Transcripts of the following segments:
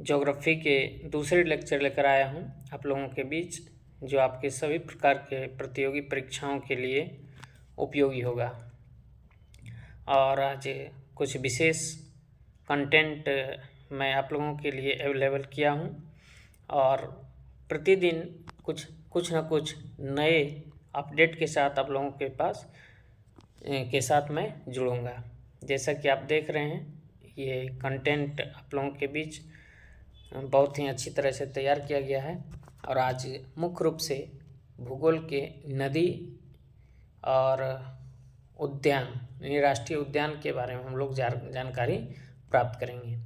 Geography के दूसरे lecture लेकर आया हूँ आप लोगों के बीच, जो आपके सभी प्रकार के प्रतियोगी परीक्षाओं के लिए उपयोगी होगा। और आज कुछ विशेष कंटेंट मैं आप लोगों के लिए अवेलेबल किया हूँ और प्रतिदिन कुछ न कुछ नए अपडेट के साथ आप लोगों के साथ मैं जुड़ूंगा। जैसा कि आप देख रहे हैं, ये कंटेंट आप लोगों के बीच बहुत ही अच्छी तरह से तैयार किया गया है। और आज मुख्य रूप से भूगोल के नदी और उद्यान यानी राष्ट्रीय उद्यान के बारे में हम लोग जानकारी प्राप्त करेंगे।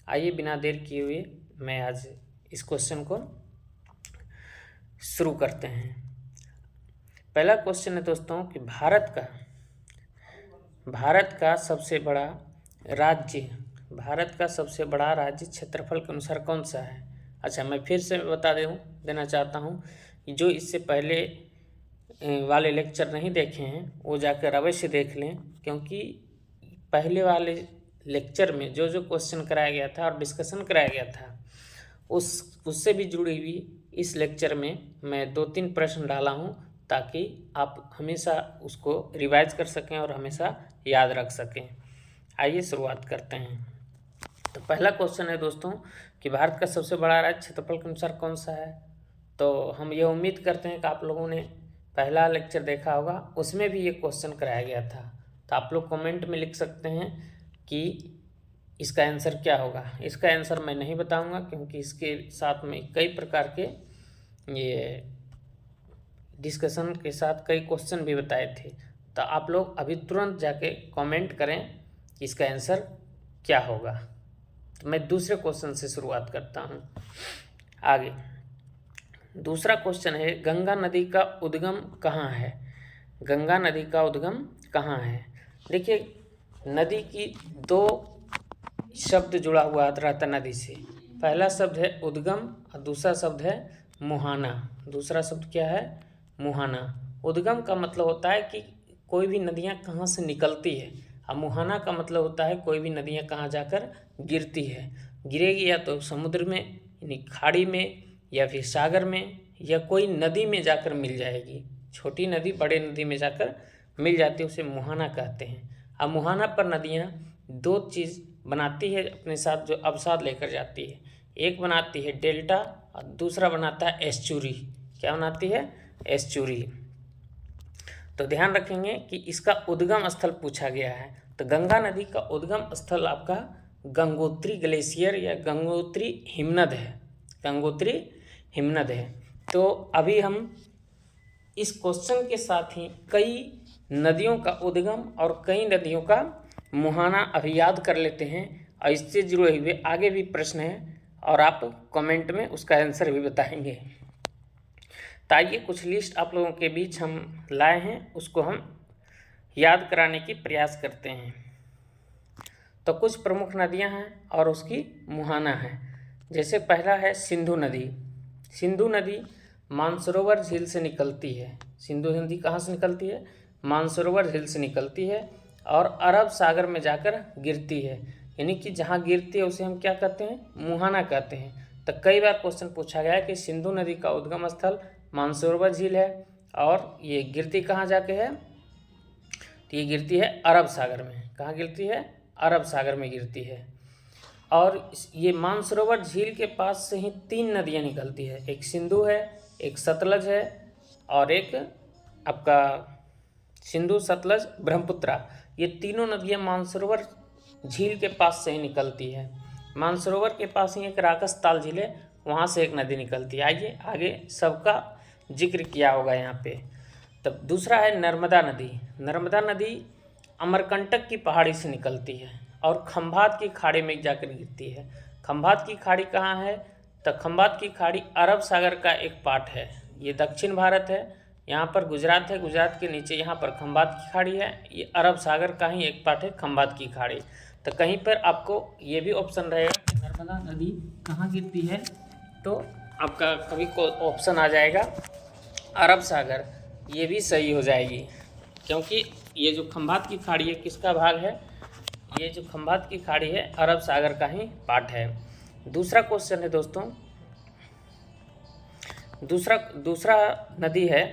आइए बिना देर किए हुए मैं आज इस क्वेश्चन को शुरू करते हैं। पहला क्वेश्चन है दोस्तों कि भारत का सबसे बड़ा राज्य क्षेत्रफल के अनुसार कौन सा है। अच्छा, मैं फिर से बता देना चाहता हूँ कि जो इससे पहले वाले लेक्चर नहीं देखे हैं वो जाकर अवश्य देख लें, क्योंकि पहले वाले लेक्चर में जो क्वेश्चन कराया गया था और डिस्कशन कराया गया था उससे भी जुड़ी हुई इस लेक्चर में मैं 2-3 प्रश्न डाला हूँ, ताकि आप हमेशा उसको रिवाइज कर सकें और हमेशा याद रख सकें। आइए शुरुआत करते हैं। तो पहला क्वेश्चन है दोस्तों कि भारत का सबसे बड़ा राज्य क्षेत्रफल के अनुसार कौन सा है। तो हम ये उम्मीद करते हैं कि आप लोगों ने पहला लेक्चर देखा होगा, उसमें भी ये क्वेश्चन कराया गया था। तो आप लोग कमेंट में लिख सकते हैं कि इसका आंसर क्या होगा। इसका आंसर मैं नहीं बताऊंगा, क्योंकि इसके साथ में कई प्रकार के ये डिस्कशन के साथ कई क्वेश्चन भी बताए थे। तो आप लोग अभी तुरंत जाके कमेंट करें कि इसका आंसर क्या होगा। तो मैं दूसरे क्वेश्चन से शुरुआत करता हूँ। आगे दूसरा क्वेश्चन है, गंगा नदी का उद्गम कहाँ है। गंगा नदी का उद्गम कहाँ है। देखिए, नदी की 2 शब्द जुड़ा हुआ रहता नदी से। पहला शब्द है उद्गम और दूसरा शब्द है मुहाना। दूसरा शब्द क्या है? मुहाना। उद्गम का मतलब होता है कि कोई भी नदियाँ कहाँ से निकलती है, और मुहाना का मतलब होता है कोई भी नदियाँ कहाँ जाकर गिरती है। गिरेगी या तो समुद्र में यानी खाड़ी में, या फिर सागर में, या कोई नदी में जाकर मिल जाएगी। छोटी नदी बड़े नदी में जाकर मिल जाती है, उसे मुहाना कहते हैं। अब मुहाना पर नदियाँ 2 चीज़ बनाती है अपने साथ, जो अवसाद लेकर जाती है। एक बनाती है डेल्टा और दूसरा बनाता है एस्चुरी। क्या बनाती है? एस्चुरी। तो ध्यान रखेंगे कि इसका उद्गम स्थल पूछा गया है। तो गंगा नदी का उद्गम स्थल आपका गंगोत्री ग्लेशियर या गंगोत्री हिमनद है। गंगोत्री हिमनद है। तो अभी हम इस क्वेश्चन के साथ ही कई नदियों का उद्गम और कई नदियों का मुहाना अभी याद कर लेते हैं, और इससे जुड़े हुए आगे भी प्रश्न हैं और आप कमेंट में उसका आंसर भी बताएंगे। तो आइए कुछ लिस्ट आप लोगों के बीच हम लाए हैं, उसको हम याद कराने की प्रयास करते हैं। तो कुछ प्रमुख नदियां हैं और उसकी मुहाना है। जैसे पहला है सिंधु नदी। सिंधु नदी मानसरोवर झील से निकलती है। सिंधु नदी कहाँ से निकलती है? मानसरोवर झील से निकलती है और अरब सागर में जाकर गिरती है। यानी कि जहाँ गिरती है उसे हम क्या कहते हैं? मुहाना कहते हैं। तो कई बार क्वेश्चन पूछा गया है कि सिंधु नदी का उद्गम स्थल मानसरोवर झील है और ये गिरती कहाँ जाके है? तो ये गिरती है अरब सागर में। कहाँ गिरती है? अरब सागर में गिरती है। और ये मानसरोवर झील के पास से ही 3 नदियाँ निकलती है। एक सिंधु है, एक सतलज है, और एक आपका सिंधु, सतलज, ब्रह्मपुत्रा। ये तीनों नदियाँ मानसरोवर झील के पास से ही निकलती है। मानसरोवर के पास ही एक राकसताल झील है, वहाँ से एक नदी निकलती है। आइए आगे सबका जिक्र किया होगा यहाँ पे। तब दूसरा है नर्मदा नदी। नर्मदा नदी अमरकंटक की पहाड़ी से निकलती है और खंभात की खाड़ी में जाकर गिरती है। खंभात की खाड़ी कहाँ है? तो खंभात की खाड़ी अरब सागर का एक पार्ट है। ये दक्षिण भारत है, यहाँ पर गुजरात है, गुजरात के नीचे यहाँ पर खंभात की खाड़ी है। ये अरब सागर का ही एक पार्ट है, खंभात की खाड़ी। तो कहीं पर आपको ये भी ऑप्शन रहेगा कि नर्मदा नदी कहाँ गिरती है, तो आपका कभी को ऑप्शन आ जाएगा अरब सागर, ये भी सही हो जाएगी, क्योंकि ये जो खंभात की खाड़ी है किसका भाग है? ये जो खंभात की खाड़ी है अरब सागर का ही पार्ट है। दूसरा क्वेश्चन है दोस्तों, दूसरा नदी है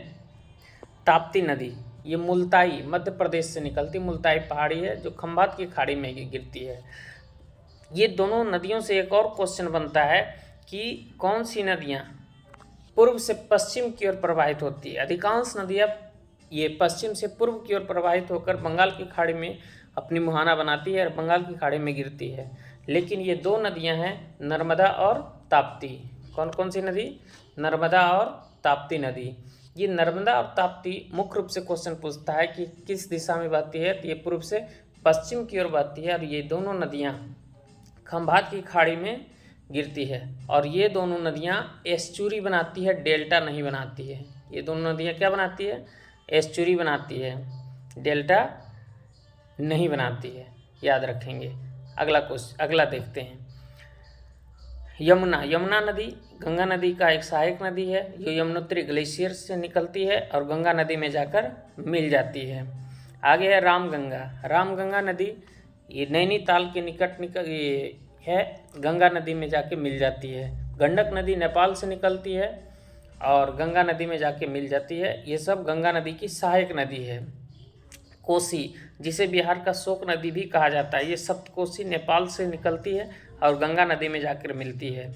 ताप्ती नदी। ये मुल्ताई मध्य प्रदेश से निकलती मुल्ताई पहाड़ी है जो खंभात की खाड़ी में गिरती है। ये दोनों नदियों से एक और क्वेश्चन बनता है कि कौन सी नदियाँ पूर्व से पश्चिम की ओर प्रवाहित होती है। अधिकांश नदियाँ ये पश्चिम से पूर्व की ओर प्रवाहित होकर बंगाल की खाड़ी में अपनी मुहाना बनाती है और बंगाल की खाड़ी में गिरती है। लेकिन ये दो नदियाँ हैं नर्मदा और ताप्ती। कौन कौन सी नदी? नर्मदा और ताप्ती नदी। ये नर्मदा और ताप्ती मुख्य रूप से क्वेश्चन पूछता है कि किस दिशा में बहती है, तो ये पूर्व से पश्चिम की ओर बहती है और ये दोनों नदियाँ खंभात की खाड़ी में गिरती है। और ये दोनों नदियाँ एस्चुरी बनाती है, डेल्टा नहीं बनाती है। ये दोनों नदियाँ क्या बनाती है? एस्चुरी बनाती है, डेल्टा नहीं बनाती है, याद रखेंगे। अगला देखते हैं। यमुना नदी गंगा नदी का एक सहायक नदी है जो यमुनोत्री ग्लेशियर से निकलती है और गंगा नदी में जाकर मिल जाती है। आगे है रामगंगा नदी, ये नैनीताल के निकट ये है, गंगा नदी में जाके मिल जाती है। गंडक नदी नेपाल से निकलती है और गंगा नदी में जाके मिल जाती है। ये सब गंगा नदी की सहायक नदी है। कोसी, जिसे बिहार का शोक नदी भी कहा जाता है, ये सप्तकोसी नेपाल से निकलती है और गंगा नदी में जाकर मिलती है।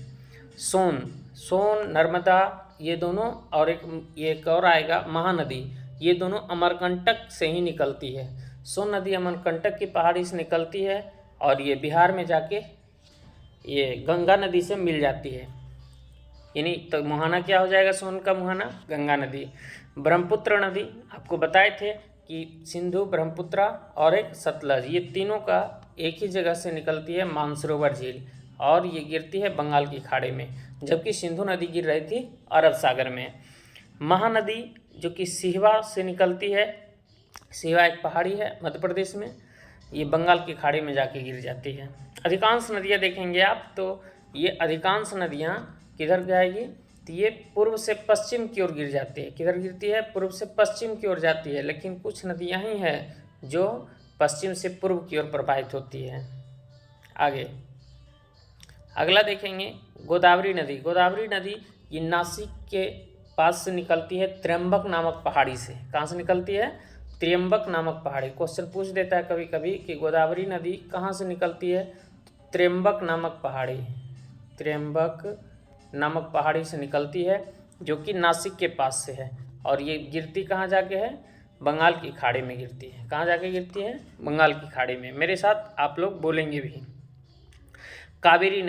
सोन नर्मदा, ये दोनों, और एक और आएगा महानदी, ये दोनों अमरकंटक से ही निकलती है। सोन नदी अमरकंटक की पहाड़ी से निकलती है और ये बिहार में जाके ये गंगा नदी से मिल जाती है। यानी तो मुहाना क्या हो जाएगा? सोन का मुहाना गंगा नदी। ब्रह्मपुत्र नदी आपको बताए थे कि सिंधु, ब्रह्मपुत्रा और एक सतलज, ये तीनों का एक ही जगह से निकलती है, मानसरोवर झील, और ये गिरती है बंगाल की खाड़ी में, जबकि सिंधु नदी गिर रही थी अरब सागर में। महानदी जो कि सिहवा से निकलती है, सिहवा एक पहाड़ी है मध्य प्रदेश में, ये बंगाल की खाड़ी में जाके गिर जाती है। अधिकांश नदियाँ देखेंगे आप तो ये अधिकांश नदियाँ किधर जाएगी? तो ये पूर्व से पश्चिम की ओर गिर जाती है। किधर गिरती है? पूर्व से पश्चिम की ओर जाती है। लेकिन कुछ नदियाँ ही हैं जो पश्चिम से पूर्व की ओर प्रवाहित होती है। आगे अगला देखेंगे गोदावरी नदी ये नासिक के पास से निकलती है, त्र्यंबक नामक पहाड़ी से। कहाँ से निकलती है? त्र्यंबक नामक पहाड़ी। क्वेश्चन पूछ देता है कभी कभी कि गोदावरी नदी कहाँ से निकलती है? त्र्यंबक नामक पहाड़ी से निकलती है, जो कि नासिक के पास से है, और ये गिरती कहाँ जाके है? बंगाल की खाड़ी में गिरती है। कहाँ जाके गिरती है? बंगाल की खाड़ी में। मेरे साथ आप लोग बोलेंगे भी। कावेरी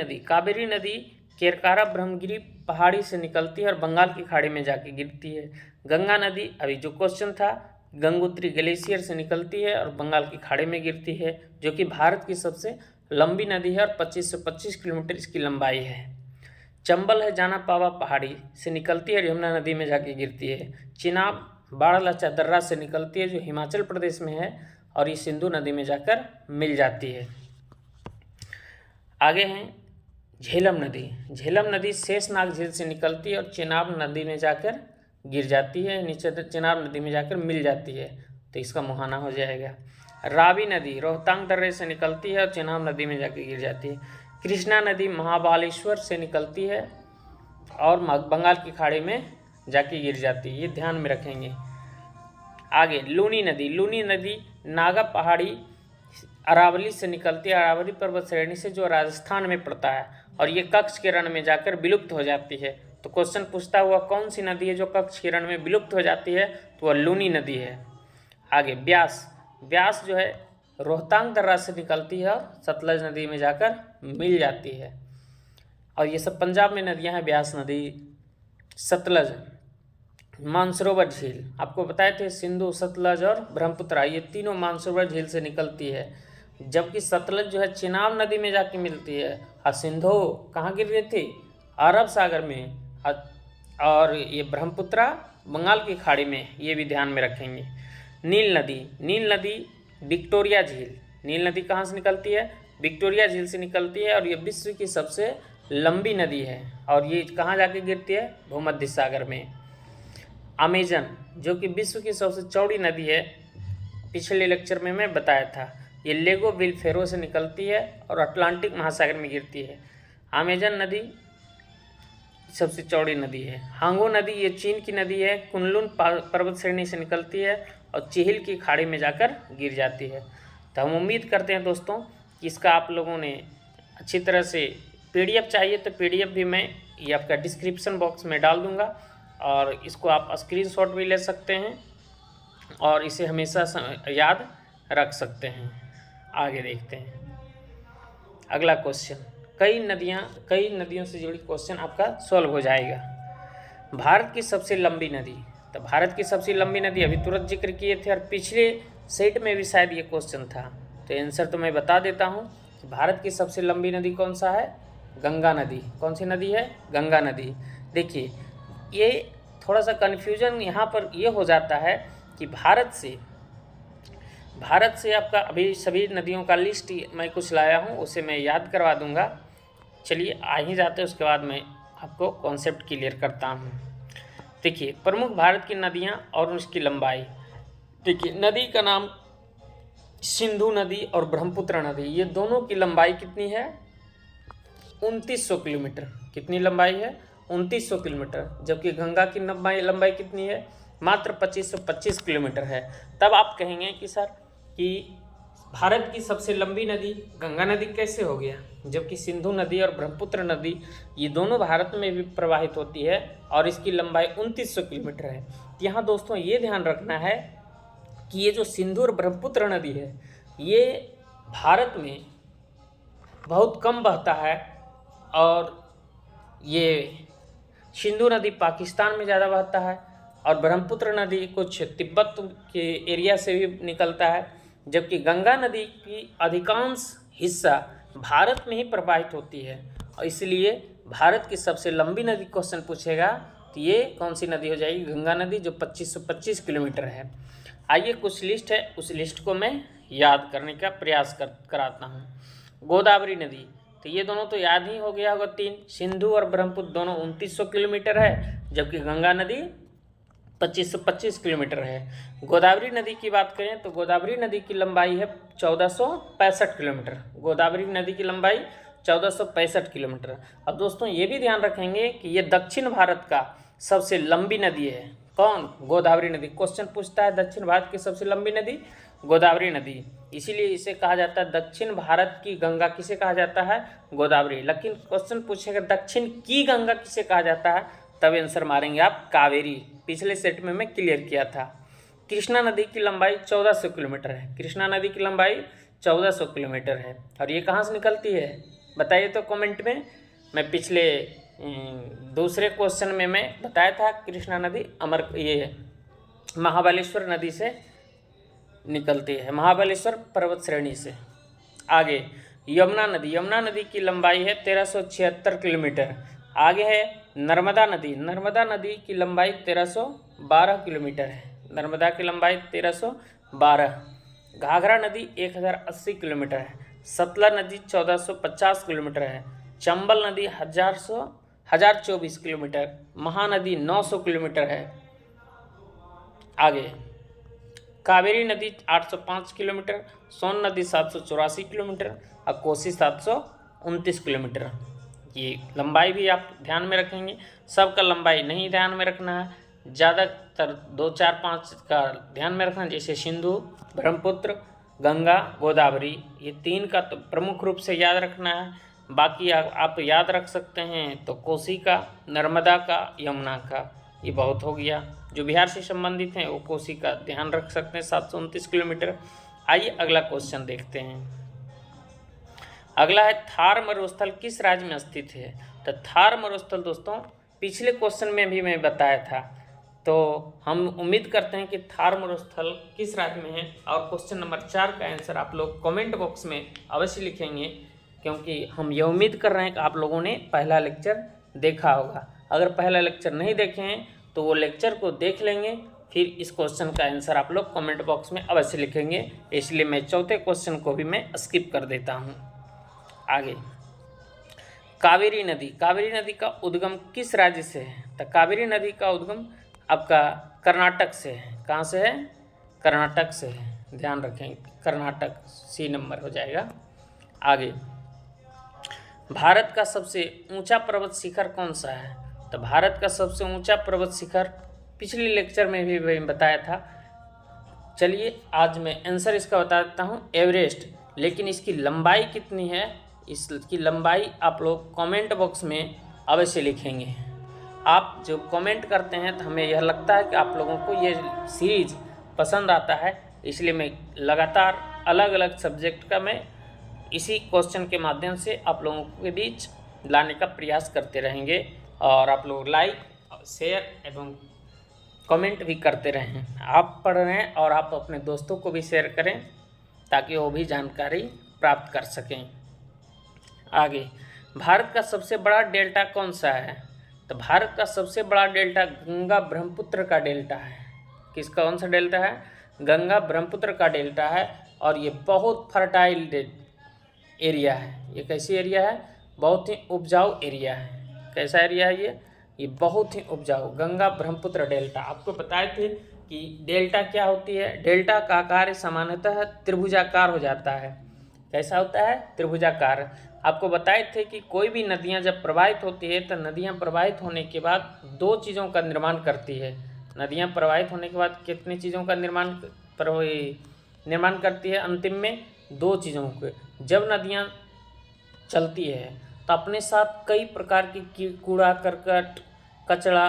नदी केरकारा ब्रह्मगिरी पहाड़ी से निकलती है और बंगाल की खाड़ी में जाके गिरती है। गंगा नदी, अभी जो क्वेश्चन था, गंगोत्री ग्लेशियर से निकलती है और बंगाल की खाड़ी में गिरती है, जो कि भारत की सबसे लंबी नदी है और 2525 किलोमीटर इसकी लंबाई है। चंबल है जानापावा पहाड़ी से निकलती है और यमुना नदी में जाके गिरती है। चिनाब बाड़ालाचा दर्रा से निकलती है जो हिमाचल प्रदेश में है और ये सिंधु नदी में जाकर मिल जाती है। आगे हैं झेलम नदी शेषनाग झील से निकलती है और चिनाब नदी में जाकर गिर जाती है, नीचे चिनाब नदी में जाकर मिल जाती है, तो इसका मुहाना हो जाएगा। रावी नदी रोहतांग दर्रे से निकलती है और चिनाब नदी में जाकर गिर जाती है। कृष्णा नदी महाबालेश्वर से निकलती है और बंगाल की खाड़ी में जाके गिर जाती है, ये ध्यान में रखेंगे। आगे लूनी नदी नागा पहाड़ी अरावली से निकलती है, अरावली पर्वत श्रेणी से, जो राजस्थान में पड़ता है, और ये कच्छ के रण में जाकर विलुप्त हो जाती है। तो क्वेश्चन पूछता हुआ कौन सी नदी है जो कच्छ के रण में विलुप्त हो जाती है? तो वह लूनी नदी है। आगे ब्यास जो है रोहतांग दर्रा से निकलती है और सतलज नदी में जाकर मिल जाती है, और ये सब पंजाब में नदियां हैं। ब्यास नदी, सतलज, मानसरोवर झील, आपको बताए थे सिंधु, सतलज और ब्रह्मपुत्रा, ये तीनों मानसरोवर झील से निकलती है, जबकि सतलज जो है चिनाब नदी में जाके मिलती है और सिंधु कहाँ गिर रही थी? अरब सागर में, और ये ब्रह्मपुत्रा बंगाल की खाड़ी में, ये भी ध्यान में रखेंगे। नील नदी विक्टोरिया झील, नील नदी कहाँ से निकलती है? विक्टोरिया झील से निकलती है और ये विश्व की सबसे लंबी नदी है, और ये कहाँ जाके गिरती है? भूमध्य सागर में। अमेजन जो कि विश्व की सबसे चौड़ी नदी है, पिछले लेक्चर में मैं बताया था, ये लेगो विल फेरो से निकलती है और अटलांटिक महासागर में गिरती है। अमेजन नदी सबसे चौड़ी नदी है। हांगो नदी ये चीन की नदी है, कुनलुन पर्वत श्रेणी से निकलती है और चिहिल की खाड़ी में जाकर गिर जाती है। तो हम उम्मीद करते हैं दोस्तों कि इसका आप लोगों ने अच्छी तरह से, PDF चाहिए तो PDF भी मैं ये आपका डिस्क्रिप्शन बॉक्स में डाल दूंगा और इसको आप स्क्रीनशॉट भी ले सकते हैं और इसे हमेशा याद रख सकते हैं। आगे देखते हैं अगला क्वेश्चन। कई नदियों से जुड़ी क्वेश्चन आपका सॉल्व हो जाएगा। भारत की सबसे लंबी नदी, तो भारत की सबसे लंबी नदी अभी तुरंत जिक्र किए थे और पिछले सेट में भी शायद ये क्वेश्चन था, तो आंसर तो मैं बता देता हूँ कि भारत की सबसे लंबी नदी कौन सा है? गंगा नदी। कौन सी नदी है? गंगा नदी। देखिए ये थोड़ा सा कन्फ्यूजन यहाँ पर ये हो जाता है कि भारत से आपका अभी सभी नदियों का लिस्ट मैं कुछ लाया हूँ, उसे मैं याद करवा दूंगा। चलिए आ ही जाते हैं, उसके बाद मैं आपको कॉन्सेप्ट क्लियर करता हूँ। देखिए प्रमुख भारत की नदियाँ और उसकी लंबाई। देखिए नदी का नाम सिंधु नदी और ब्रह्मपुत्र नदी, ये दोनों की लंबाई कितनी है? 2900 किलोमीटर। कितनी लंबाई है? 2900 किलोमीटर। जबकि गंगा की लंबाई कितनी है? मात्र 2525 किलोमीटर है। तब आप कहेंगे कि सर कि भारत की सबसे लंबी नदी गंगा नदी कैसे हो गया, जबकि सिंधु नदी और ब्रह्मपुत्र नदी ये दोनों भारत में भी प्रवाहित होती है और इसकी लंबाई 2900 किलोमीटर है। यहाँ दोस्तों ये ध्यान रखना है कि ये जो सिंधु और ब्रह्मपुत्र नदी है ये भारत में बहुत कम बहता है और ये सिंधु नदी पाकिस्तान में ज़्यादा बहता है और ब्रह्मपुत्र नदी कुछ तिब्बत के एरिया से भी निकलता है, जबकि गंगा नदी की अधिकांश हिस्सा भारत में ही प्रवाहित होती है। और इसलिए भारत की सबसे लंबी नदी क्वेश्चन पूछेगा तो ये कौन सी नदी हो जाएगी? गंगा नदी, जो 2525 किलोमीटर है। आइए कुछ लिस्ट है, उस लिस्ट को मैं याद करने का प्रयास कराता हूँ। गोदावरी नदी, तो ये दोनों तो याद ही हो गया होगा, 3। सिंधु और ब्रह्मपुत्र दोनों 2900 किलोमीटर है, जबकि गंगा नदी 2525 किलोमीटर है। गोदावरी नदी की बात करें तो गोदावरी नदी की लंबाई है 1465 किलोमीटर। गोदावरी नदी की लंबाई 1465 किलोमीटर। अब दोस्तों ये भी ध्यान रखेंगे कि ये दक्षिण भारत का सबसे लंबी नदी है। कौन? गोदावरी नदी। क्वेश्चन पूछता है दक्षिण भारत की सबसे लंबी नदी गोदावरी नदी, इसीलिए इसे कहा जाता है दक्षिण भारत की गंगा। किसे कहा जाता है? गोदावरी। लेकिन क्वेश्चन पूछेगा दक्षिण की गंगा किसे कहा जाता है, तब आंसर मारेंगे आप कावेरी। पिछले सेट में मैं क्लियर किया था। कृष्णा नदी की लंबाई 1400 किलोमीटर है। कृष्णा नदी की लंबाई 1400 किलोमीटर है और ये कहाँ से निकलती है बताइए तो कमेंट में। मैं पिछले दूसरे क्वेश्चन में मैं बताया था कृष्णा नदी ये महाबलेश्वर नदी से निकलती है, महाबलेश्वर पर्वत श्रेणी से। आगे यमुना नदी। यमुना नदी की लंबाई है 1376 किलोमीटर। आगे है नर्मदा नदी। नर्मदा नदी की लंबाई 1312 किलोमीटर है। नर्मदा की लंबाई 1312। घाघरा नदी 1080 किलोमीटर है। सतलज नदी 1450 किलोमीटर है। चंबल नदी 1024 किलोमीटर। महानदी 900 किलोमीटर है। आगे कावेरी नदी 805 किलोमीटर। सोन नदी 784 किलोमीटर और कोसी 729 किलोमीटर। ये लंबाई भी आप ध्यान में रखेंगे, सबका लंबाई नहीं ध्यान में रखना है, ज़्यादातर 2, 4, 5 का ध्यान में रखना, जैसे सिंधु, ब्रह्मपुत्र, गंगा, गोदावरी, ये 3 का तो प्रमुख रूप से याद रखना है। बाकी आप याद रख सकते हैं तो कोसी का, नर्मदा का, यमुना का, ये बहुत हो गया। जो बिहार से संबंधित हैं वो कोसी का ध्यान रख सकते हैं 729 किलोमीटर। आइए अगला क्वेश्चन देखते हैं। अगला है थार मरुस्थल किस राज्य में स्थित है? तो थार मरुस्थल दोस्तों पिछले क्वेश्चन में भी मैं बताया था, तो हम उम्मीद करते हैं कि थार मरुस्थल किस राज्य में है। और क्वेश्चन नंबर 4 का आंसर आप लोग कमेंट बॉक्स में अवश्य लिखेंगे, क्योंकि हम ये उम्मीद कर रहे हैं कि आप लोगों ने पहला लेक्चर देखा होगा। अगर पहला लेक्चर नहीं देखे हैं तो वो लेक्चर को देख लेंगे, फिर इस क्वेश्चन का आंसर आप लोग कमेंट बॉक्स में अवश्य लिखेंगे। इसलिए मैं चौथे क्वेश्चन को भी मैं स्किप कर देता हूँ। आगे कावेरी नदी। कावेरी नदी का उद्गम किस राज्य से है? तो कावेरी नदी का उद्गम आपका कर्नाटक से है। कहाँ से है? कर्नाटक से है, ध्यान रखें, कर्नाटक, C नंबर हो जाएगा। आगे भारत का सबसे ऊंचा पर्वत शिखर कौन सा है? तो भारत का सबसे ऊंचा पर्वत शिखर पिछले लेक्चर में भी मैंने बताया था। चलिए आज मैं आंसर इसका बता देता हूँ, एवरेस्ट। लेकिन इसकी लंबाई कितनी है, इसकी लंबाई आप लोग कमेंट बॉक्स में अवश्य लिखेंगे। आप जो कमेंट करते हैं तो हमें यह लगता है कि आप लोगों को ये सीरीज पसंद आता है, इसलिए मैं लगातार अलग अलग सब्जेक्ट का मैं इसी क्वेश्चन के माध्यम से आप लोगों के बीच लाने का प्रयास करते रहेंगे। और आप लोग लाइक, शेयर एवं कमेंट भी करते रहें। आप पढ़ रहे हैं और आप अपने दोस्तों को भी शेयर करें ताकि वो भी जानकारी प्राप्त कर सकें। आगे, भारत का सबसे बड़ा डेल्टा कौन सा है? तो भारत का सबसे बड़ा डेल्टा गंगा ब्रह्मपुत्र का डेल्टा है। किसका कौन सा डेल्टा है? गंगा ब्रह्मपुत्र का डेल्टा है। और ये बहुत फर्टाइल एरिया है। ये कैसी एरिया है? बहुत ही उपजाऊ एरिया है। कैसा एरिया है ये बहुत ही उपजाऊ। गंगा ब्रह्मपुत्र डेल्टा। आपको बताए थे कि डेल्टा क्या होती है। डेल्टा का आकार सामान्यतः त्रिभुजाकार हो जाता है। कैसा होता है? त्रिभुजाकार। आपको बताए थे कि कोई भी नदियाँ जब प्रवाहित होती है तो नदियाँ प्रवाहित होने के बाद दो चीज़ों का निर्माण करती है। नदियाँ प्रवाहित होने के बाद कितनी चीज़ों का निर्माण करती है? अंतिम में दो चीज़ों के। जब नदियाँ चलती है तो अपने साथ कई प्रकार की कूड़ा करकट, कचरा,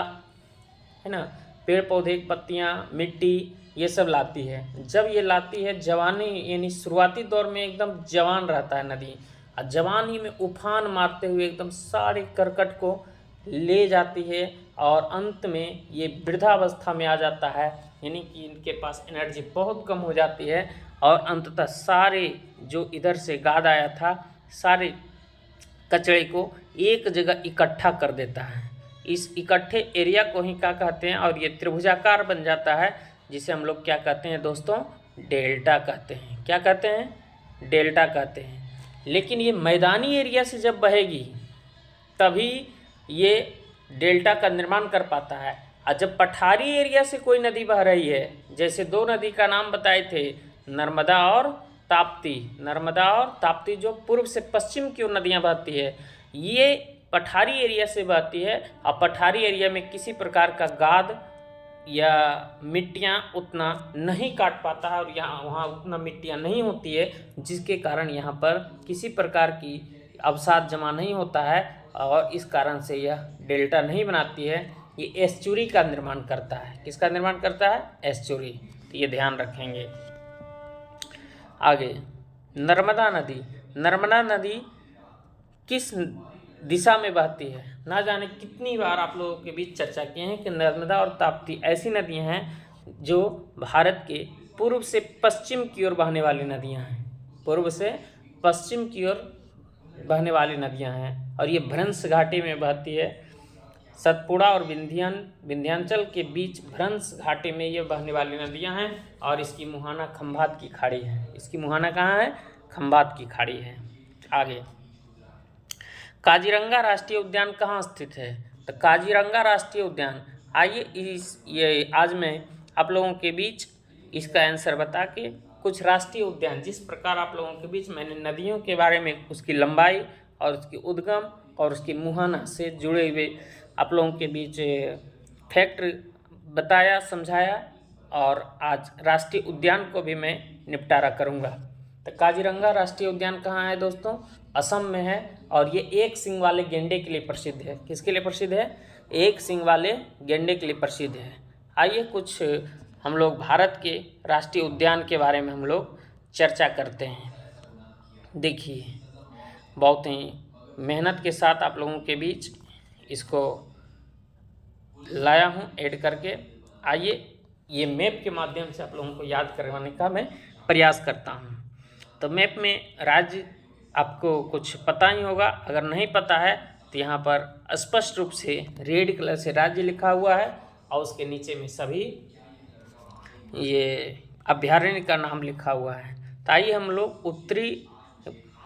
है ना, पेड़ पौधे की पत्तियाँ, मिट्टी, ये सब लाती है। जब ये लाती है जवानी, यानी शुरुआती दौर में एकदम जवान रहता है नदी, और जवानी में उफान मारते हुए एकदम सारे करकट को ले जाती है और अंत में ये वृद्धावस्था में आ जाता है, यानी कि इनके पास एनर्जी बहुत कम हो जाती है और अंततः सारे जो इधर से गाद आया था सारे कचरे को एक जगह इकट्ठा कर देता है। इस इकट्ठे एरिया को ही क्या कहते हैं? और ये त्रिभुजाकार बन जाता है, जिसे हम लोग क्या कहते हैं दोस्तों? डेल्टा कहते हैं। क्या कहते हैं? डेल्टा कहते हैं। लेकिन ये मैदानी एरिया से जब बहेगी तभी ये डेल्टा का निर्माण कर पाता है। और जब पठारी एरिया से कोई नदी बह रही है, जैसे दो नदी का नाम बताए थे, नर्मदा और ताप्ती। नर्मदा और ताप्ती जो पूर्व से पश्चिम की ओर नदियाँ बहती है, ये पठारी एरिया से बहती है। और पठारी एरिया में किसी प्रकार का गाद या मिट्टियाँ उतना नहीं काट पाता है और यहाँ वहाँ उतना मिट्टियाँ नहीं होती है, जिसके कारण यहाँ पर किसी प्रकार की अवसाद जमा नहीं होता है और इस कारण से यह डेल्टा नहीं बनाती है। ये एस्चुरी का निर्माण करता है। किसका निर्माण करता है? एस्चुरी। तो ये ध्यान रखेंगे। आगे, नर्मदा नदी। नर्मदा नदी किस दिशा में बहती है? ना जाने कितनी बार आप लोगों के बीच चर्चा किए हैं कि नर्मदा और ताप्ती ऐसी नदियां हैं जो भारत के पूर्व से पश्चिम की ओर बहने वाली नदियां हैं। पूर्व से पश्चिम की ओर बहने वाली नदियां हैं और ये भ्रंश घाटी में बहती है। सतपुड़ा और विंध्याचल के बीच भ्रंश घाटी में ये बहने वाली नदियां हैं और इसकी मुहाना खंभात की खाड़ी है। इसकी मुहाना कहाँ है? खंभात की खाड़ी है। आगे, काजीरंगा राष्ट्रीय उद्यान कहाँ स्थित है? तो काजीरंगा राष्ट्रीय उद्यान, आइए आज मैं आप लोगों के बीच इसका आंसर बता के कुछ राष्ट्रीय उद्यान, जिस प्रकार आप लोगों के बीच मैंने नदियों के बारे में, उसकी लंबाई और उसकी उद्गम और उसकी मुहाना से जुड़े हुए आप लोगों के बीच फैक्ट बताया, समझाया, और आज राष्ट्रीय उद्यान को भी मैं निपटारा करूँगा। तो काजीरंगा राष्ट्रीय उद्यान कहाँ है दोस्तों? असम में है और ये एक सींग वाले गेंडे के लिए प्रसिद्ध है। किसके लिए प्रसिद्ध है? एक सींग वाले गेंडे के लिए प्रसिद्ध है। आइए कुछ हम लोग भारत के राष्ट्रीय उद्यान के बारे में हम लोग चर्चा करते हैं। देखिए, बहुत ही मेहनत के साथ आप लोगों के बीच इसको लाया हूँ ऐड करके। आइए ये मैप के माध्यम से आप लोगों को याद करवाने का मैं प्रयास करता हूँ। तो मैप में राज्य आपको कुछ पता ही होगा, अगर नहीं पता है तो यहाँ पर स्पष्ट रूप से रेड कलर से राज्य लिखा हुआ है और उसके नीचे में सभी ये अभयारण्य का नाम लिखा हुआ है। तो आइए हम लोग उत्तरी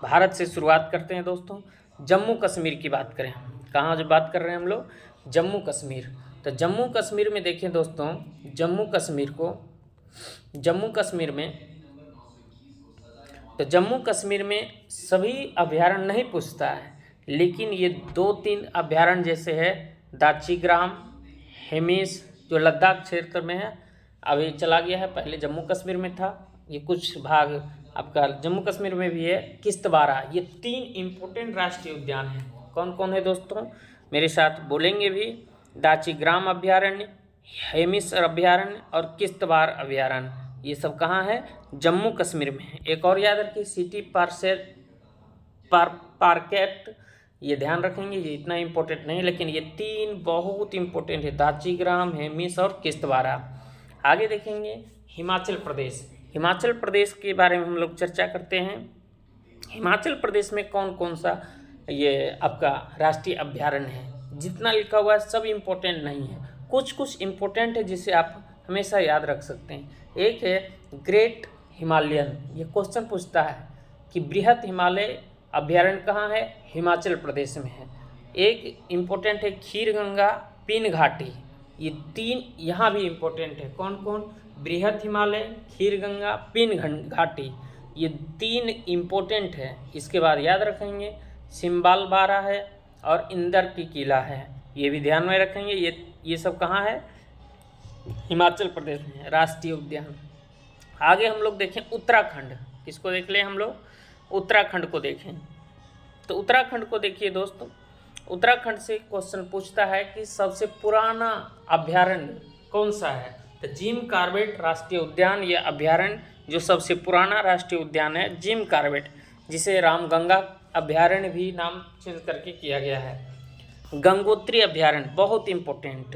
भारत से शुरुआत करते हैं दोस्तों। जम्मू कश्मीर की बात करें, कहाँ जो बात कर रहे हैं हम लोग? जम्मू कश्मीर। तो जम्मू कश्मीर में देखिए दोस्तों, जम्मू कश्मीर में सभी अभयारण्य नहीं पूछता है, लेकिन ये 2-3 अभ्यारण्य जैसे है दाचीग्राम, हेमिस जो लद्दाख क्षेत्र में है, अभी चला गया है, पहले जम्मू कश्मीर में था, ये कुछ भाग आपका जम्मू कश्मीर में भी है, किश्तवाड़ा, ये 3 इम्पोर्टेंट राष्ट्रीय उद्यान हैं। कौन कौन है दोस्तों, मेरे साथ बोलेंगे भी। दाचीग्राम अभ्यारण्य, हेमिस अभ्यारण्य और किश्तवाड़ अभ्यारण्य, ये सब कहाँ है, जम्मू कश्मीर में है। एक और याद रखिए सिटी पार्केट, ये ध्यान रखेंगे, ये इतना इम्पोर्टेंट नहीं, लेकिन ये 3 बहुत इम्पोर्टेंट है, दाचीग्राम, हेमिस और किश्तवाड़ा। आगे देखेंगे हिमाचल प्रदेश। हिमाचल प्रदेश के बारे में हम लोग चर्चा करते हैं। हिमाचल प्रदेश में कौन कौन सा ये आपका राष्ट्रीय अभ्यारण्य है, जितना लिखा हुआ है सब इम्पोर्टेंट नहीं है, कुछ कुछ इम्पोर्टेंट है जिसे आप हमेशा याद रख सकते हैं। एक है ग्रेट हिमालयन, ये क्वेश्चन पूछता है कि बृहत हिमालय अभ्यारण्य कहाँ है, हिमाचल प्रदेश में है। एक इम्पोर्टेंट है खीर गंगा पिन घाटी, ये 3 यहाँ भी इम्पोर्टेंट है। कौन कौन, बृहत हिमालय, खीर गंगा, पिन घाटी, ये 3 इम्पोर्टेंट है। इसके बाद याद रखेंगे सिम्बालबारा है और इंदर की किला है, ये भी ध्यान में रखेंगे। ये सब कहाँ है, हिमाचल प्रदेश में राष्ट्रीय उद्यान। आगे हम लोग देखें उत्तराखंड, किसको देख लें हम लोग, उत्तराखंड को देखें। तो उत्तराखंड को देखिए दोस्तों, उत्तराखंड से क्वेश्चन पूछता है कि सबसे पुराना अभ्यारण्य कौन सा है, तो जिम कॉर्बेट राष्ट्रीय उद्यान, यह अभ्यारण्य जो सबसे पुराना राष्ट्रीय उद्यान है जिम कॉर्बेट, जिसे रामगंगा अभ्यारण्य भी नाम चेंज करके किया गया है। गंगोत्री अभ्यारण्य बहुत इम्पोर्टेंट।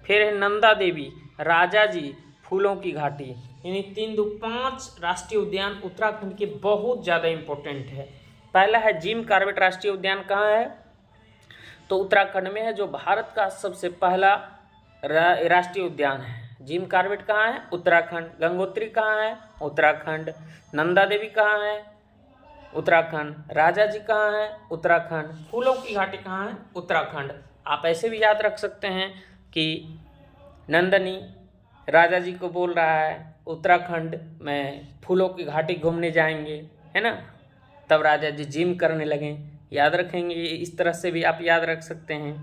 फिर है नंदा देवी, राजा जी, फूलों की घाटी, यानी 3-5 राष्ट्रीय उद्यान उत्तराखंड के बहुत ज़्यादा इम्पोर्टेंट है। पहला है जिम कॉर्बेट राष्ट्रीय उद्यान, कहाँ है, तो उत्तराखंड में है, जो भारत का सबसे पहला राष्ट्रीय उद्यान है। जिम कॉर्बेट कहाँ है, उत्तराखंड। गंगोत्री कहाँ है, उत्तराखंड। नंदा देवी कहाँ है, उत्तराखंड। राजा जी कहाँ है, उत्तराखंड। फूलों की घाटी कहाँ है, उत्तराखंड। आप ऐसे भी याद रख सकते हैं कि नंदनी राजा जी को बोल रहा है उत्तराखंड में फूलों की घाटी घूमने जाएंगे, है ना, तब राजा जी जिम करने लगे। याद रखेंगे, इस तरह से भी आप याद रख सकते हैं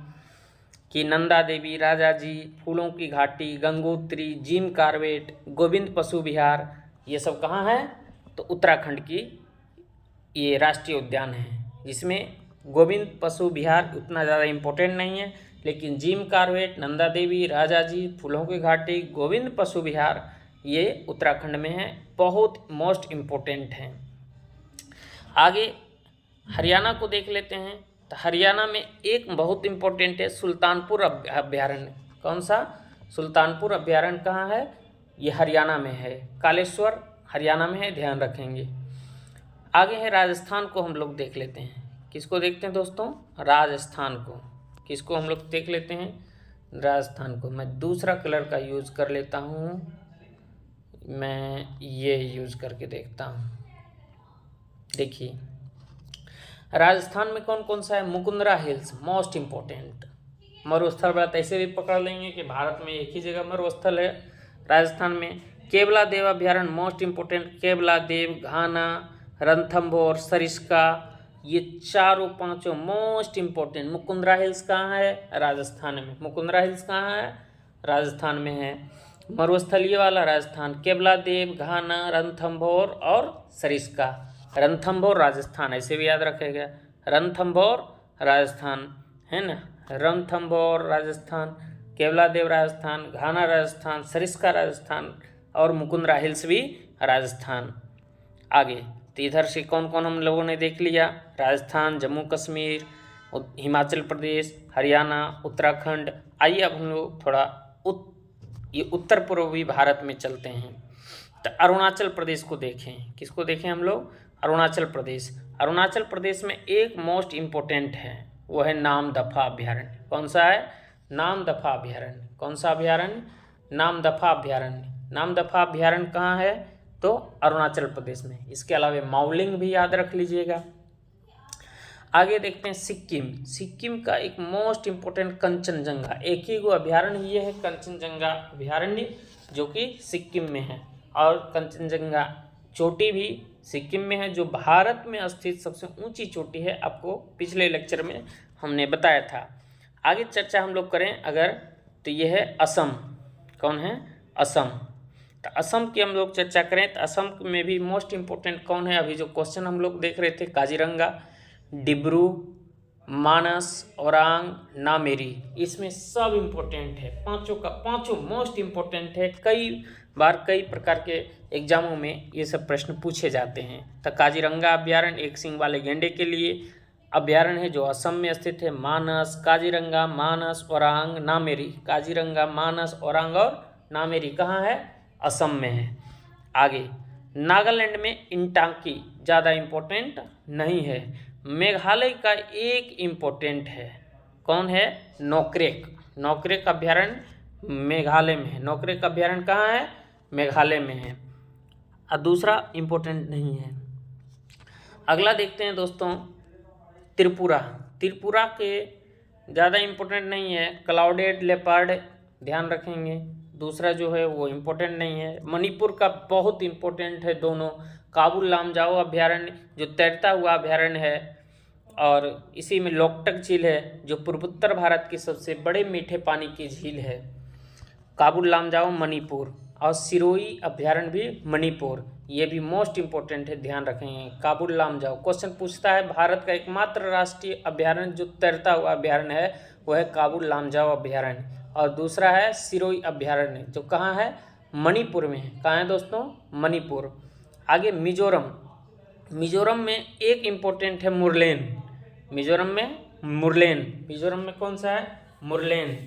कि नंदा देवी, राजा जी, फूलों की घाटी, गंगोत्री, जिम कॉर्बेट, गोविंद पशु विहार, ये सब कहाँ है, तो उत्तराखंड की ये राष्ट्रीय उद्यान है, जिसमें गोविंद पशु विहार उतना ज़्यादा इम्पोर्टेंट नहीं है, लेकिन जिम कॉर्बेट, नंदा देवी, राजा जी, फूलों की घाटी, गोविंद पशु विहार, ये उत्तराखंड में है, बहुत मोस्ट इम्पोर्टेंट हैं। आगे हरियाणा को देख लेते हैं। तो हरियाणा में एक बहुत इम्पोर्टेंट है सुल्तानपुर अभ्यारण्य। कौन सा, सुल्तानपुर अभ्यारण्य कहाँ है, ये हरियाणा में है। कालेश्वर हरियाणा में है, ध्यान रखेंगे। आगे है राजस्थान को हम लोग देख लेते हैं। किसको देखते हैं दोस्तों, राजस्थान को। किसको हम लोग देख लेते हैं, राजस्थान को। मैं दूसरा कलर का यूज़ कर लेता हूँ, मैं ये यूज़ करके देखता हूँ। देखिए राजस्थान में कौन कौन सा है, मुकुंदरा हिल्स मोस्ट इम्पोर्टेंट। मरुस्थल बात ऐसे भी पकड़ लेंगे कि भारत में एक ही जगह मरुस्थल है राजस्थान में। केवला देव अभ्यारण्य मोस्ट इम्पोर्टेंट, केवला देव, घाना, रणथंभौर, सरिस्का, ये 4-5 मोस्ट इम्पोर्टेंट। मुकुंदरा हिल्स कहाँ है, राजस्थान में। मुकुंदरा हिल्स कहाँ है, राजस्थान में है। मरुस्थलीय वाला राजस्थान, केवला देव, घाना, रणथंभौर और सरिस्का। रणथंभौर राजस्थान, ऐसे भी याद रखेगा, रणथंभौर राजस्थान है ना, रणथंभौर राजस्थान, केवला देव राजस्थान, घाना राजस्थान, सरिस्का राजस्थान और मुकुंदरा हिल्स भी राजस्थान। आगे तो इधर से कौन कौन हम लोगों ने देख लिया, राजस्थान, जम्मू कश्मीर, हिमाचल प्रदेश, हरियाणा, उत्तराखंड। आइए अब हम लोग थोड़ा ये उत्तर पूर्वी भारत में चलते हैं। तो अरुणाचल प्रदेश को देखें। किसको देखें हम लोग, अरुणाचल प्रदेश। अरुणाचल प्रदेश में एक मोस्ट इम्पोर्टेंट है, वो है नामदफा अभ्यारण्य। कौन सा है, नामदफा अभ्यारण्य। कौन सा अभ्यारण्य, नामदफा अभ्यारण्य। नामदफा अभ्यारण्य कहाँ है, तो अरुणाचल प्रदेश में। इसके अलावा माउलिंग भी याद रख लीजिएगा। आगे देखते हैं सिक्किम। सिक्किम का एक मोस्ट इम्पोर्टेंट कंचनजंगा, एक ही गो अभ्यारण्य ये है कंचनजंगा अभ्यारण्य, जो कि सिक्किम में है। और कंचनजंगा चोटी भी सिक्किम में है, जो भारत में स्थित सबसे ऊंची चोटी है, आपको पिछले लेक्चर में हमने बताया था। आगे चर्चा हम लोग करें अगर, तो ये है असम। कौन है? असम। तो असम की हम लोग चर्चा करें तो असम में भी मोस्ट इम्पोर्टेंट कौन है? अभी जो क्वेश्चन हम लोग देख रहे थे, काजीरंगा, डिब्रू, मानस, ओरांग, नामेरी, इसमें सब इम्पोर्टेंट है। पांचों का पांचों मोस्ट इम्पोर्टेंट है। कई बार कई प्रकार के एग्जामों में ये सब प्रश्न पूछे जाते हैं। तो काजीरंगा अभ्यारण्य एक सींग वाले गेंडे के लिए अभ्यारण्य है जो असम में स्थित है। मानस, काजीरंगा, मानस, ओरांग, नामेरी। काजीरंगा, मानस, ओरांग और नामेरी कहाँ है? असम में है। आगे नागालैंड में इंटांकी, ज़्यादा इम्पोर्टेंट नहीं है। मेघालय का एक इम्पोर्टेंट है, कौन है? नोक्रेक। नोक्रेक अभ्यारण्य मेघालय में है। नोक्रेक अभ्यारण्य कहाँ है? मेघालय में है। और दूसरा इम्पोर्टेंट नहीं है। अगला देखते हैं दोस्तों, त्रिपुरा। त्रिपुरा के ज़्यादा इम्पोर्टेंट नहीं है। क्लाउडेड लेपर्ड ध्यान रखेंगे। दूसरा जो है वो इम्पोर्टेंट नहीं है। मणिपुर का बहुत इम्पोर्टेंट है दोनों। काबुल लामजाओ अभ्यारण्य जो तैरता हुआ अभ्यारण्य है, और इसी में लोकटक झील है जो पूर्वोत्तर भारत की सबसे बड़े मीठे पानी की झील है। काबुल लामजाओ मणिपुर, और सिरोही अभ्यारण्य भी मणिपुर, ये भी मोस्ट इम्पोर्टेंट है, ध्यान रखेंगे। काबुल लामजाओ क्वेश्चन पूछता है, भारत का एकमात्र राष्ट्रीय अभ्यारण्य जो तैरता हुआ अभ्यारण्य है वो है काबुल लामजाओ अभ्यारण्य, और दूसरा है सिरोही अभ्यारण्य जो कहाँ है? मणिपुर में है। कहाँ है दोस्तों? मणिपुर। आगे मिजोरम। मिजोरम में एक इम्पोर्टेंट है मुरलेन। मिजोरम में मुरलेन। मिजोरम में कौन सा है? मुरलेन।